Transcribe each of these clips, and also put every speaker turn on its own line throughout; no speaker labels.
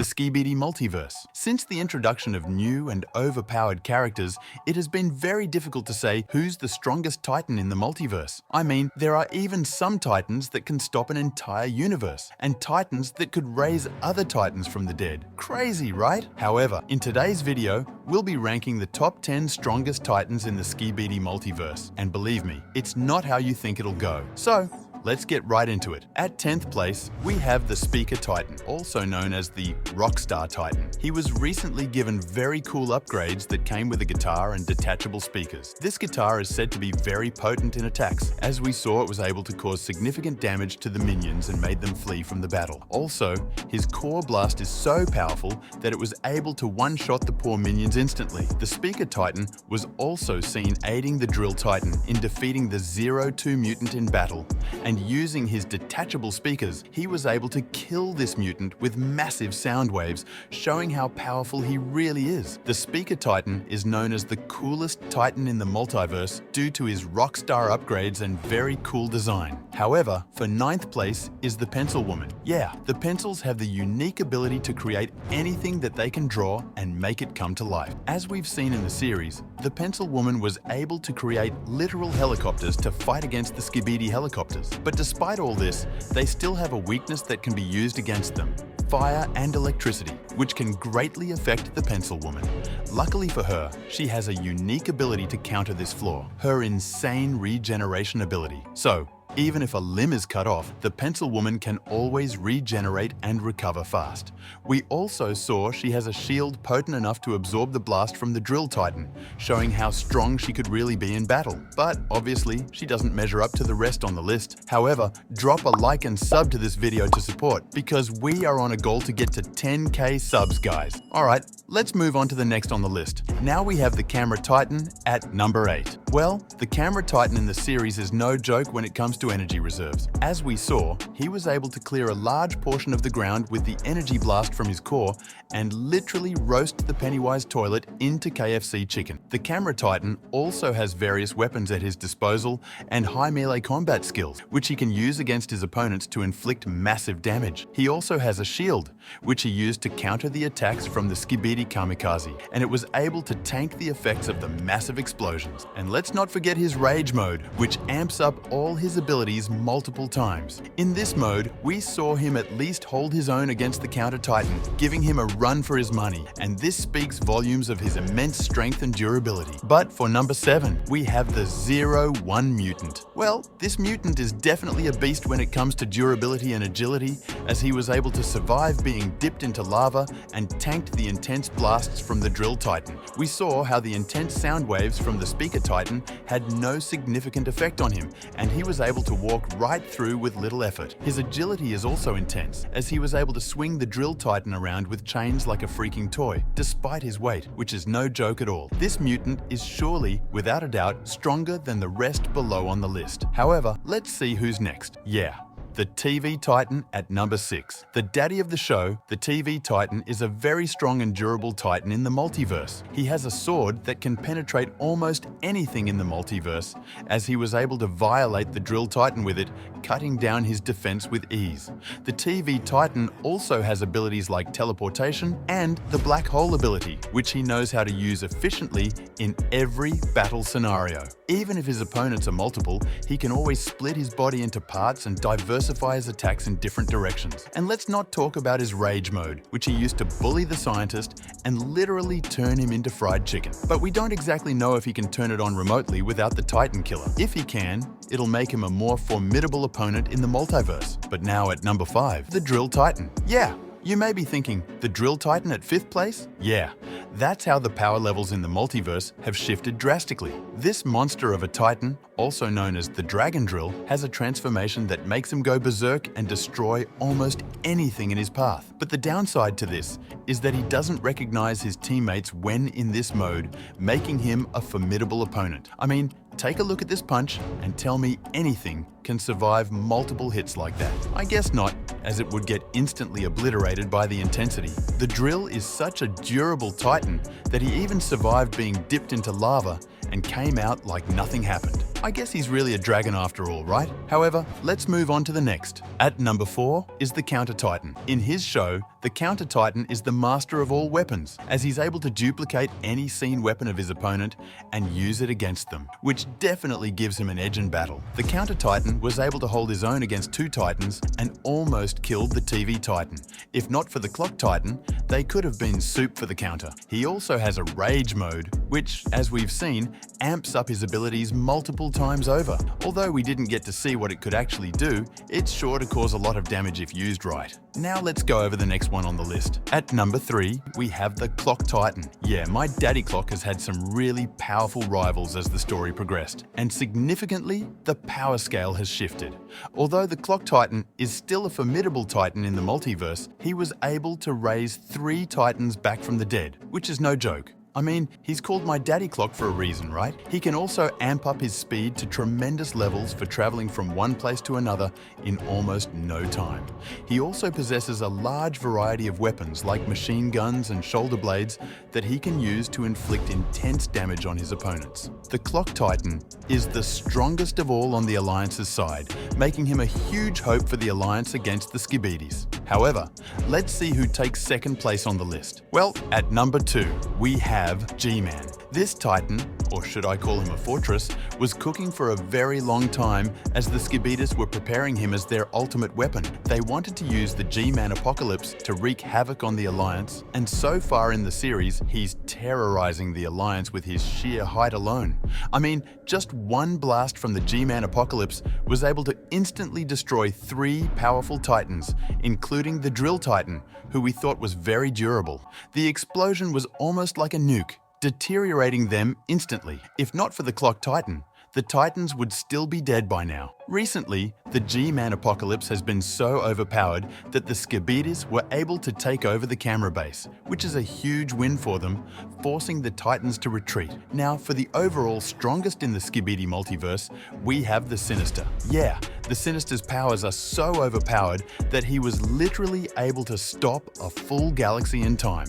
the Skibidi Multiverse. Since the introduction of new and overpowered characters, it has been very difficult to say who's the strongest Titan in the multiverse. I mean, there are even some Titans that can stop an entire universe, and Titans that could raise other Titans from the dead. Crazy, right? However, in today's video, we'll be ranking the top 10 strongest Titans in the Skibidi Multiverse. And believe me, it's not how you think it'll go. So, let's get right into it. At 10th place, we have the Speaker Titan, also known as the Rockstar Titan. He was recently given very cool upgrades that came with a guitar and detachable speakers. This guitar is said to be very potent in attacks. As we saw, it was able to cause significant damage to the minions and made them flee from the battle. Also, his core blast is so powerful that it was able to one-shot the poor minions instantly. The Speaker Titan was also seen aiding the Drill Titan in defeating the 0-2 mutant in battle, and using his detachable speakers, he was able to kill this mutant with massive sound waves, showing how powerful he really is. The Speaker Titan is known as the coolest Titan in the multiverse due to his rockstar upgrades and very cool design. However, for 9th place is the Pencil Woman. Yeah, the pencils have the unique ability to create anything that they can draw and make it come to life. As we've seen in the series, the Pencil Woman was able to create literal helicopters to fight against the Skibidi helicopters. But despite all this, they still have a weakness that can be used against them: fire and electricity, which can greatly affect the Pencil Woman. Luckily for her, she has a unique ability to counter this flaw: her insane regeneration ability. So, even if a limb is cut off, the Pencil Woman can always regenerate and recover fast. We also saw she has a shield potent enough to absorb the blast from the Drill Titan, showing how strong she could really be in battle. But obviously, she doesn't measure up to the rest on the list. However, drop a like and sub to this video to support, because we are on a goal to get to 10k subs, guys. Alright, let's move on to the next on the list. Now we have the Camera Titan at number 8. Well, the Camera Titan in the series is no joke when it comes to energy reserves. As we saw, he was able to clear a large portion of the ground with the energy blast from his core and literally roast the Pennywise toilet into KFC chicken. The Camera Titan also has various weapons at his disposal and high melee combat skills, which he can use against his opponents to inflict massive damage. He also has a shield, which he used to counter the attacks from the Skibidi Kamikaze, and it was able to tank the effects of the massive explosions. And let's not forget his Rage mode, which amps up all his abilities multiple times. In this mode, we saw him at least hold his own against the Counter Titan, giving him a run for his money, and this speaks volumes of his immense strength and durability. But for number 7, we have the 0-1 mutant. Well, this mutant is definitely a beast when it comes to durability and agility, as he was able to survive being dipped into lava and tanked the intense blasts from the Drill Titan. We saw how the intense sound waves from the Speaker Titan had no significant effect on him, and he was able to walk right through with little effort. His agility is also intense, as he was able to swing the Drill Titan around with chains like a freaking toy, despite his weight, which is no joke at all. This mutant is surely, without a doubt, stronger than the rest below on the list. However, let's see who's next. Yeah, the TV Titan at number 6. The daddy of the show, the TV Titan, is a very strong and durable Titan in the multiverse. He has a sword that can penetrate almost anything in the multiverse, as he was able to violate the Drill Titan with it, cutting down his defense with ease. The TV Titan also has abilities like teleportation and the black hole ability, which he knows how to use efficiently in every battle scenario. Even if his opponents are multiple, he can always split his body into parts and diversify his attacks in different directions. And let's not talk about his Rage mode, which he used to bully the scientist and literally turn him into fried chicken. But we don't exactly know if he can turn it on remotely without the Titan Killer. If he can, it'll make him a more formidable opponent in the multiverse. But now at number 5, the Drill Titan. Yeah, you may be thinking, the Drill Titan at 5th place? Yeah, that's how the power levels in the multiverse have shifted drastically. This monster of a Titan, also known as the Dragon Drill, has a transformation that makes him go berserk and destroy almost anything in his path. But the downside to this is that he doesn't recognize his teammates when in this mode, making him a formidable opponent. I mean, take a look at this punch and tell me anything can survive multiple hits like that. I guess not, as it would get instantly obliterated by the intensity. The Drill is such a durable Titan that he even survived being dipped into lava and came out like nothing happened. I guess he's really a dragon after all, right? However, let's move on to the next. At number 4 is the Counter Titan. In his show, the Counter Titan is the master of all weapons, as he's able to duplicate any seen weapon of his opponent and use it against them, which definitely gives him an edge in battle. The Counter Titan was able to hold his own against 2 Titans and almost killed the TV Titan. If not for the Clock Titan, they could have been soup for the counter. He also has a Rage mode, which, as we've seen, amps up his abilities multiple times over. Although we didn't get to see what it could actually do, it's sure to cause a lot of damage if used right. Now let's go over the next one on the list. At number 3, we have the Clock Titan. Yeah, my daddy clock has had some really powerful rivals as the story progressed, and significantly, the power scale has shifted. Although the Clock Titan is still a formidable Titan in the multiverse, he was able to raise 3 Titans back from the dead, which is no joke. I mean, he's called my daddy clock for a reason, right? He can also amp up his speed to tremendous levels for traveling from one place to another in almost no time. He also possesses a large variety of weapons like machine guns and shoulder blades that he can use to inflict intense damage on his opponents. The Clock Titan is the strongest of all on the Alliance's side, making him a huge hope for the Alliance against the Skibidis. However, let's see who takes second place on the list. Well, at number 2, we have G-Man. This Titan, or should I call him a fortress, was cooking for a very long time as the Skibidis were preparing him as their ultimate weapon. They wanted to use the G-Man apocalypse to wreak havoc on the Alliance, and so far in the series, he's terrorizing the Alliance with his sheer height alone. I mean, just one blast from the G-Man apocalypse was able to instantly destroy 3 powerful Titans, including the Drill Titan, who we thought was very durable. The explosion was almost like a nuke, deteriorating them instantly. If not for the Clock Titan, the Titans would still be dead by now. Recently, the G-Man apocalypse has been so overpowered that the Skibidis were able to take over the camera base, which is a huge win for them, forcing the Titans to retreat. Now, for the overall strongest in the Skibidi Multiverse, we have the Sinister. Yeah, the Sinister's powers are so overpowered that he was literally able to stop a full galaxy in time.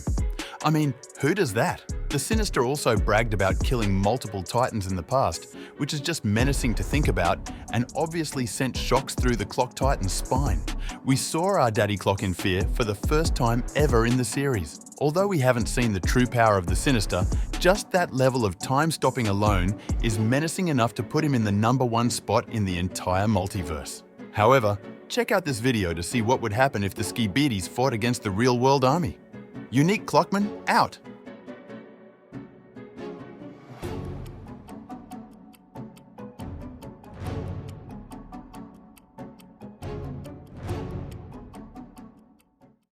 I mean, who does that? The Sinister also bragged about killing multiple Titans in the past, which is just menacing to think about, and obviously sent shocks through the Clock Titan's spine. We saw our daddy clock in fear for the first time ever in the series. Although we haven't seen the true power of the Sinister, just that level of time stopping alone is menacing enough to put him in the number 1 spot in the entire multiverse. However, check out this video to see what would happen if the Skibidis fought against the real-world army. Unique Clockman, out!